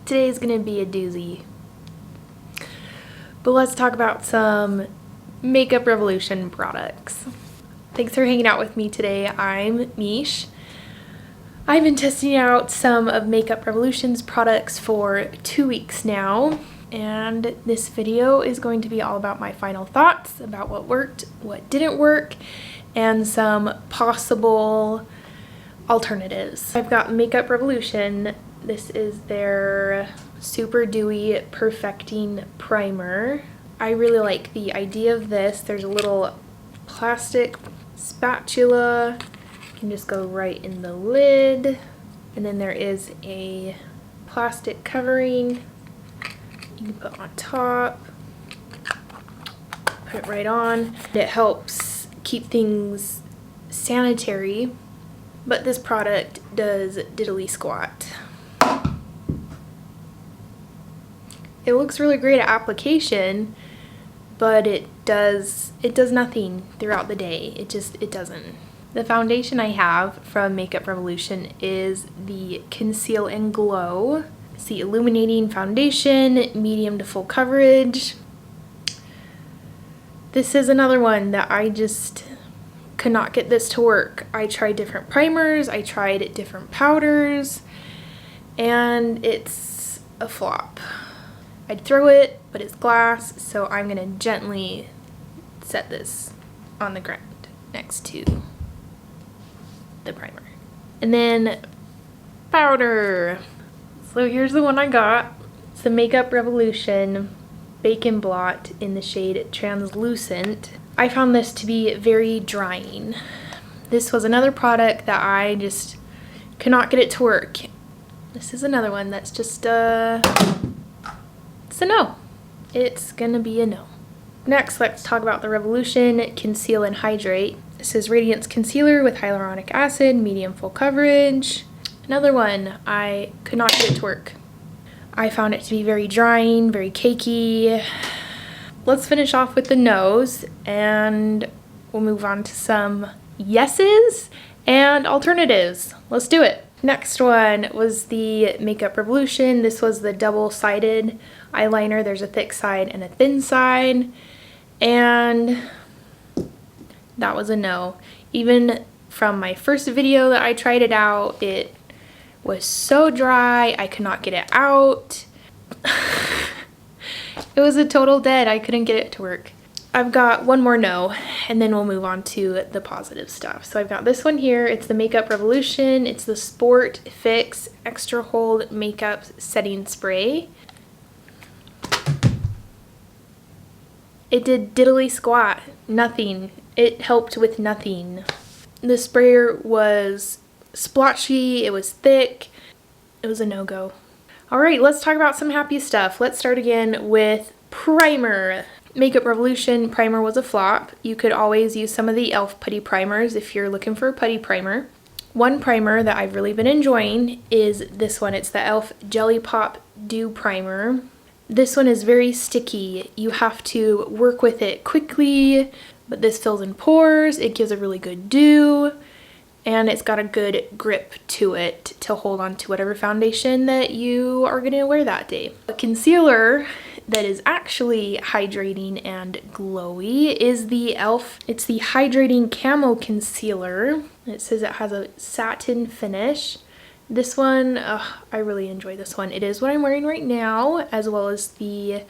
Today's gonna be a doozy. But let's talk about some Makeup Revolution products. Thanks for hanging out with me today. I'm Mish. I've been testing out some of Makeup Revolution's products for 2 weeks now, and this video is going to be all about my final thoughts about what worked, what didn't work, and some possible alternatives. I've got Makeup Revolution. This is their Superdewy Perfecting Primer. I really like the idea of this. There's a little plastic spatula. You can just go right in the lid. And then there is a plastic covering you can put on top. Put it right on. It helps keep things sanitary, but this product does diddly squat. It looks really great at application, but it does nothing throughout the day. It doesn't. The foundation I have from Makeup Revolution is the Conceal and Glow. It's the illuminating foundation, medium to full coverage. This is another one that I just could not get this to work. I tried different primers, I tried different powders, and it's a flop. I'd throw it, but it's glass, so I'm gonna gently set this on the ground next to the primer. And then powder. So here's the one I got. It's the Makeup Revolution Bacon Blot in the shade Translucent. I found this to be very drying. This was another product that I just could not get it to work. This is another one that's just it's a no. It's gonna be a no. Next, let's talk about the Revolution Conceal and Hydrate. This is Radiance Concealer with Hyaluronic Acid, medium full coverage. Another one, I could not get it to work. I found it to be very drying, very cakey. Let's finish off with the nose, and we'll move on to some yeses and alternatives. Let's do it. Next one was the Makeup Revolution. This was the double-sided eyeliner. There's a thick side and a thin side, and that was a no. Even from my first video that I tried it out, it was so dry, I could not get it out. It was a total dead. I couldn't get it to work. I've got one more no, and then we'll move on to the positive stuff. So I've got this one here. It's the Makeup Revolution. It's the Sport Fix Extra Hold Makeup Setting Spray. It did diddly squat. Nothing. It helped with nothing. The sprayer was splotchy. It was thick. It was a no-go. All right, let's talk about some happy stuff. Let's start again with primer. Makeup Revolution primer was a flop. You could always use some of the e.l.f. putty primers if you're looking for a putty primer. One primer that I've really been enjoying is this one. It's the e.l.f. Jelly Pop Dew Primer. This one is very sticky. You have to work with it quickly, but this fills in pores. It gives a really good dew, and it's got a good grip to it to hold on to whatever foundation that you are going to wear that day. A concealer that is actually hydrating and glowy is the e.l.f. It's the Hydrating Camo Concealer. It says it has a satin finish. This one, I really enjoy this one. It is what I'm wearing right now, as well as the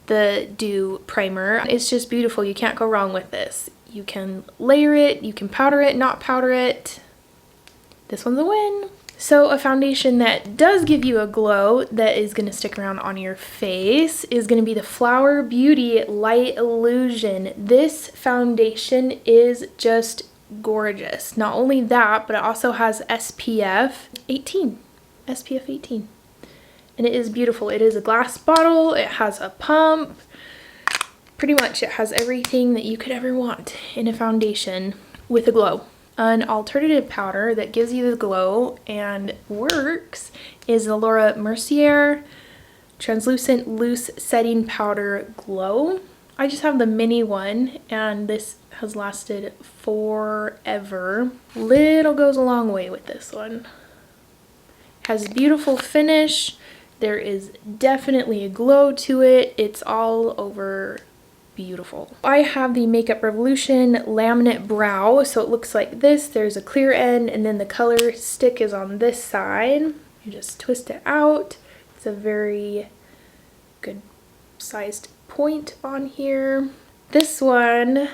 Dew Primer. It's just beautiful. You can't go wrong with this. You can layer it, you can powder it, not powder it. This one's a win. So a foundation that does give you a glow that is going to stick around on your face is going to be the Flower Beauty Light Illusion. This foundation is just gorgeous. Not only that, but it also has SPF 18. SPF 18. And it is beautiful. It is a glass bottle. It has a pump. Pretty much it has everything that you could ever want in a foundation with a glow. An alternative powder that gives you the glow and works is the Mercier Translucent Loose Setting Powder Glow. I just have the mini one, and this has lasted forever. Little goes a long way with this one. Has beautiful finish, There is definitely a glow to it. It's all over beautiful. I have the Makeup Revolution Laminate Brow, so it looks like this. There's a clear end, and then the color stick is on this side. You just twist it out. It's a very good sized point on here. This one,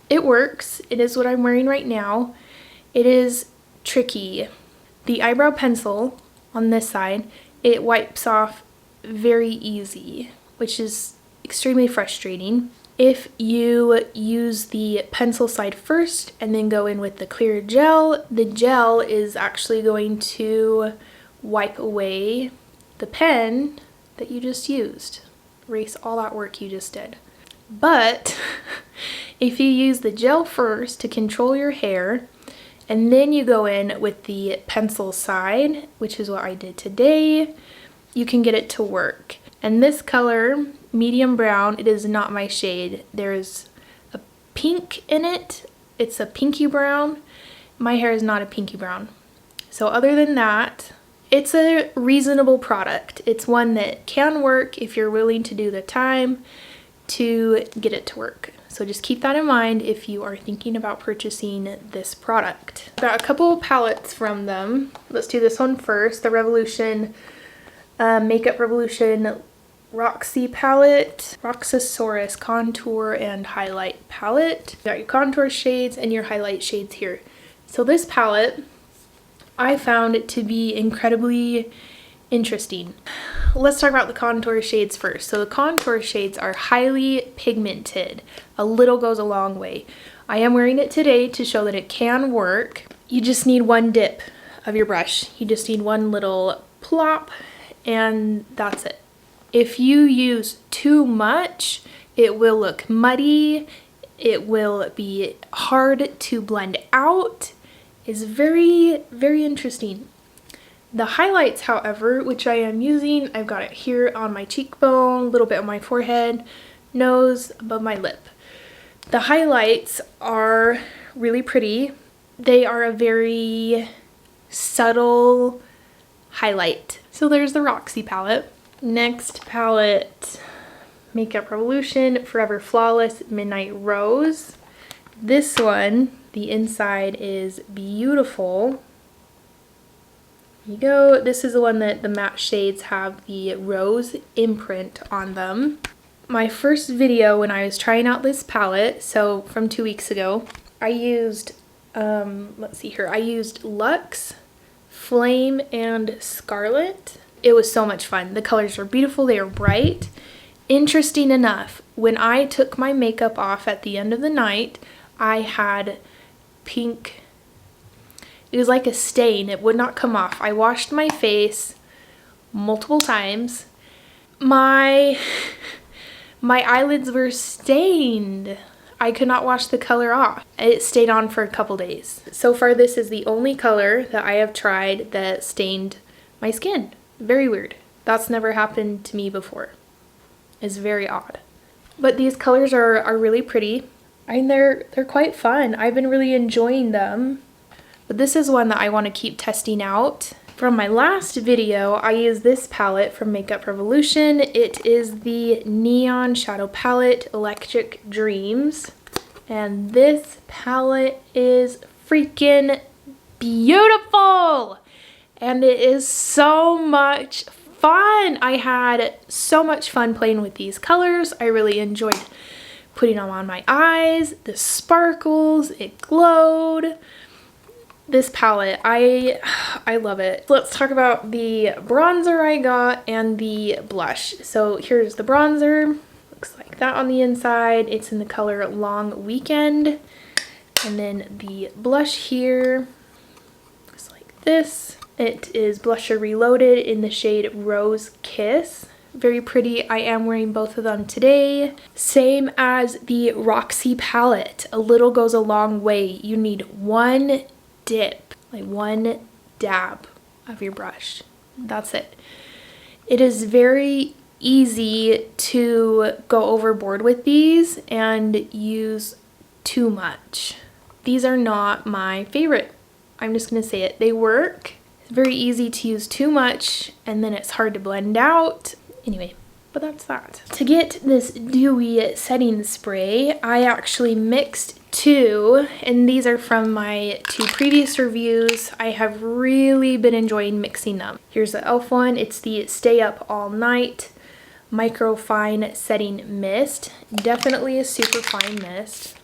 it works. It is what I'm wearing right now. It is tricky. The eyebrow pencil on this side, it wipes off very easy, which is extremely frustrating. If you use the pencil side first and then go in with the clear gel, the gel is actually going to wipe away the pen that you just used. Erase all that work you just did. But if you use the gel first to control your hair, and then you go in with the pencil side, which is what I did today, you can get it to work. And this color, medium brown, it is not my shade. There's a pink in it. It's a pinky brown. My hair is not a pinky brown. So other than that, it's a reasonable product. It's one that can work if you're willing to do the time to get it to work. So just keep that in mind if you are thinking about purchasing this product. Got a couple palettes from them. Let's do this one first. The Revolution Makeup Revolution Roxy palette, Roxxsaurus contour and highlight palette. You got your contour shades and your highlight shades here. So this palette I found it to be incredibly interesting. Let's talk about the contour shades first. So the contour shades are highly pigmented. A little goes a long way. I am wearing it today to show that it can work. You just need one dip of your brush. You just need one little plop and that's it. If you use too much, it will look muddy. It will be hard to blend out. It's very, very interesting. The highlights, however, which I am using, I've got it here on my cheekbone, a little bit on my forehead, nose, above my lip. The highlights are really pretty. They are a very subtle highlight. So there's the Roxy palette. Next palette, Makeup Revolution Forever Flawless Midnight Rose. This one, the inside is beautiful. Here you go. This is the one that the matte shades have the rose imprint on them. My first video when I was trying out this palette, so from 2 weeks ago, I used, let's see here, I used Luxe, Flame, and Scarlet. It was so much fun. The colors are beautiful, they are bright. Interesting enough, when I took my makeup off at the end of the night, I had pink. It was like a stain. It would not come off. I washed my face multiple times. My eyelids were stained. I could not wash the color off. It stayed on for a couple days. So far, this is the only color that I have tried that stained my skin. Very weird. That's never happened to me before. It's very odd. But these colors are really pretty. And they're quite fun. I've been really enjoying them. But this is one that I want to keep testing out. From my last video, I used this palette from Makeup Revolution. It is the Neon Shadow Palette Electric Dreams. And this palette is freaking beautiful! And it is so much fun! I had so much fun playing with these colors. I really enjoyed putting them on my eyes. The sparkles, it glowed. This palette, I love it. Let's talk about the bronzer I got and the blush. So here's the bronzer. Looks like that on the inside. It's in the color Long Weekend. And then the blush here looks like this. It is Blusher Reloaded in the shade Rose Kiss. Very pretty. I am wearing both of them today. Same as the Roxy palette. A little goes a long way. You need one dip, like one dab of your brush. That's it. It is very easy to go overboard with these and use too much. These are not my favorite. I'm just gonna say it. They work. It's very easy to use too much and then it's hard to blend out. Anyway, but that's that. To get this dewy setting spray, I actually mixed two, and these are from my two previous reviews. I have really been enjoying mixing them. Here's the e.l.f. one. It's the Stay Up All Night Microfine Setting Mist. Definitely a super fine mist.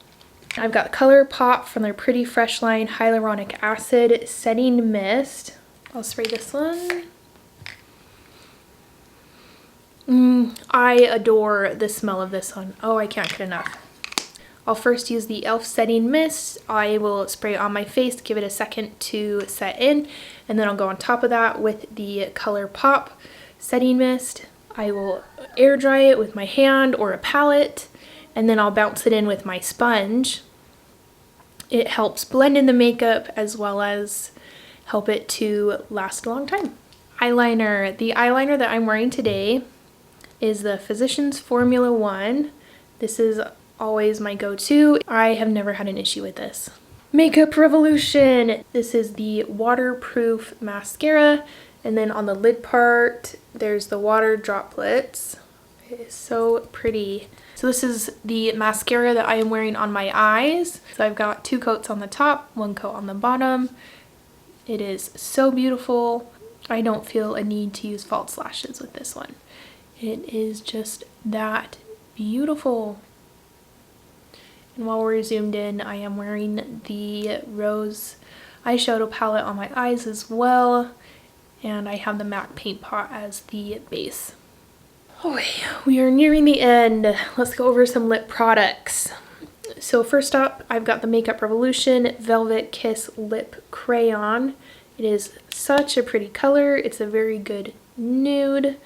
I've got ColourPop from their Pretty Fresh line Hyaluronic Acid Setting Mist. I'll spray this one. I adore the smell of this one. Oh, I can't get enough. I'll first use the e.l.f. setting mist. I will spray it on my face, give it a second to set in, and then I'll go on top of that with the ColourPop setting mist. I will air dry it with my hand or a palette, and then I'll bounce it in with my sponge. It helps blend in the makeup as well as help it to last a long time. Eyeliner. The eyeliner that I'm wearing today is the Physicians Formula 1. This is always my go-to. I have never had an issue with this. Makeup Revolution. This is the waterproof mascara, and then on the lid part there's the water droplets. It is so pretty. So this is the mascara that I am wearing on my eyes. So I've got 2 coats on the top, 1 coat on the bottom. It is so beautiful. I don't feel a need to use false lashes with this one. It is just that beautiful. And while we're zoomed in, I am wearing the Rose eyeshadow palette on my eyes as well. And I have the MAC paint pot as the base. Okay, we are nearing the end. Let's go over some lip products. So first up, I've got the Makeup Revolution Velvet Kiss Lip Crayon. It is such a pretty color. It's a very good nude.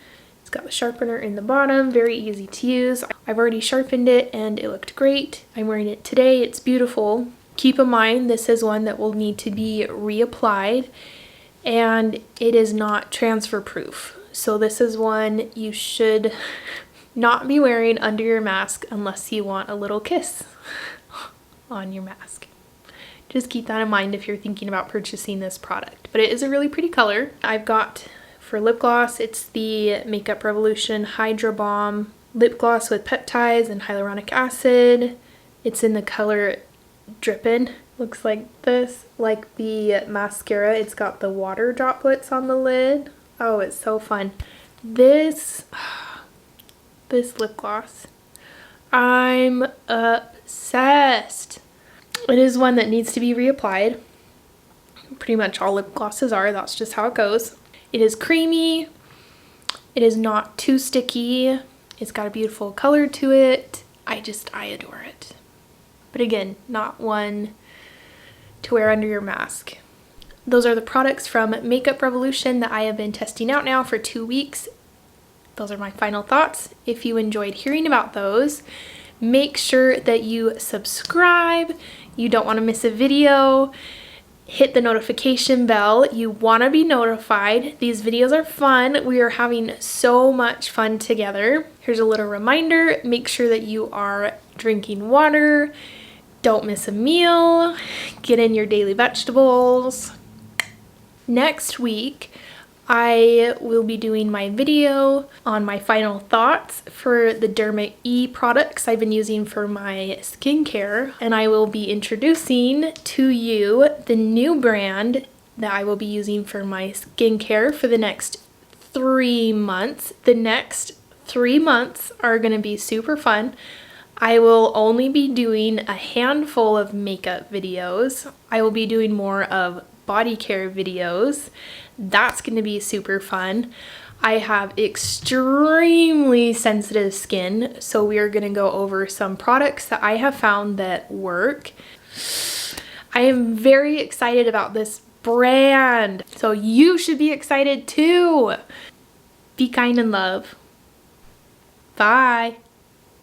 It's got the sharpener in the bottom, very easy to use. I've already sharpened it and it looked great. I'm wearing it today. It's beautiful. Keep in mind, this is one that will need to be reapplied, and it is not transfer proof. So this is one you should not be wearing under your mask unless you want a little kiss on your mask. Just keep that in mind if you're thinking about purchasing this product. But it is a really pretty color. I've got, for lip gloss, it's the Makeup Revolution Hydra Balm Lip Gloss with peptides and hyaluronic acid. It's in the color Drippin'. Looks like this, like the mascara. It's got the water droplets on the lid. Oh, it's so fun. This lip gloss, I'm obsessed. It is one that needs to be reapplied. Pretty much all lip glosses are. That's just how it goes. It is creamy. It is not too sticky. It's got a beautiful color to it. I adore it. But again, not one to wear under your mask. Those are the products from Makeup Revolution that I have been testing out now for 2 weeks. Those are my final thoughts. If you enjoyed hearing about those, make sure that you subscribe. You don't want to miss a video. Hit the notification bell. You want to be notified. These videos are fun. We are having so much fun together. Here's a little reminder. Make sure that you are drinking water. Don't miss a meal. Get in your daily vegetables. Next week, I will be doing my video on my final thoughts for the Derma E products I've been using for my skincare, and I will be introducing to you the new brand that I will be using for my skincare for the next 3 months. The next 3 months are going to be super fun. I will only be doing a handful of makeup videos. I will be doing more of body care videos. That's going to be super fun. I have extremely sensitive skin, so we are going to go over some products that I have found that work. I am very excited about this brand, so you should be excited too. Be kind and love. Bye.